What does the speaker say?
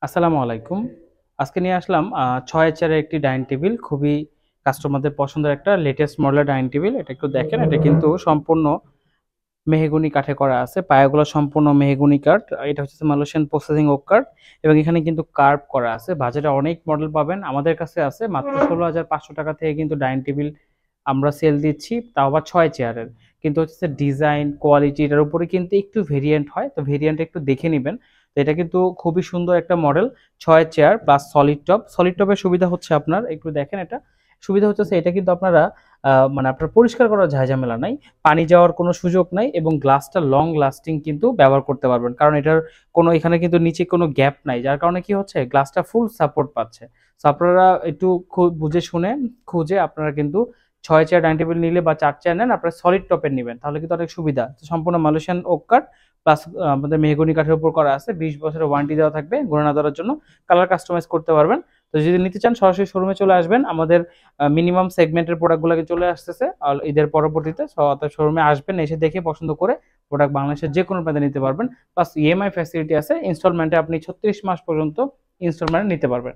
আসসালামু আলাইকুম। আজকে নিয়ে আসলাম ৬ চেয়ারের একটি ডাইনিং টেবিল। খুবই কাস্টমারদের পছন্দের একটা লেটেস্ট মডেলের ডাইনিং টেবিল। এটা একটু দেখেন, এটা কিন্তু সম্পূর্ণ মেহগনি কাঠে করা আছে। পায়াগুলো সম্পূর্ণ মেহগনি কাঠ। এটা হচ্ছে মালয়েশিয়ান প্রসেসিং ওক কাঠ এবং এখানে কিন্তু কার্ভ করা আছে। বাজারে অনেক মডেল পাবেন। আমাদের কাছে আছে মাত্র ১৬,৫০০ টাকা থেকে কিন্তু ডাইনিং টেবিল আমরা সেল দিচ্ছি, তাও আবার ৬ চেয়ারের। কিন্তু হচ্ছে ডিজাইন, কোয়ালিটি এটার উপরে কিন্তু একটু ভেরিয়েন্ট হয়। তো ভেরিয়েন্ট একটু দেখে নিবেন। তো এটা কিন্তু খুবই সুন্দর একটা model ৬ chair plus solid top. Solid টপের সুবিধা হচ্ছে আপনার একটু দেখেন এটা। সুবিধা হচ্ছে এটা কিন্তু আপনারা মানে আপনার পরিষ্কার করার ঝামেলা নাই। পানি যাওয়ার কোনো সুযোগ নাই এবং গ্লাসটা লং লাস্টিং কিন্তু ব্যবহার করতে পারবেন। কারণ এটার কোনো এখানে কিন্তু নিচে কোনো গ্যাপ নাই। যার কারণে কি হচ্ছে গ্লাসটা ফুল সাপোর্ট পাচ্ছে। সো আপনারা একটু বুঝে শুনে খুঁজে আপনারা কিন্তু ৬ চেয়ার ডাইনিং টেবিল নিলে বা ৪ চেয়ার নেন আপনারা সলিড টপের নিবেন। তাহলে কিন্তু অনেক সুবিধা। সম্পূর্ণ মালয়েশিয়ান ওক কাঠ প্লাস আমাদের মেহগনি কাঠের উপর করা আছে। ২০ বছরের ওয়ারেন্টি দেওয়া থাকবে ঘুরে দেওয়ার জন্য। কালার কাস্টমাইজ করতে পারবেন। তো যদি নিতে চান সরাসরি শোরুমে চলে আসবেন। আমাদের মিনিমাম সেগমেন্টের প্রোডাক্টগুলোকে চলে আসতেছে ঈদের পরবর্তীতে। অর্থাৎ শোরুমে আসবেন, এসে দেখে পছন্দ করে প্রোডাক্ট বাংলাদেশের যে কোনো প্রান্তে নিতে পারবেন। প্লাস ইএমআই ফ্যাসিলিটি আছে। ইনস্টলমেন্টে আপনি ৩৬ মাস পর্যন্ত ইনস্টলমেন্টে নিতে পারবেন।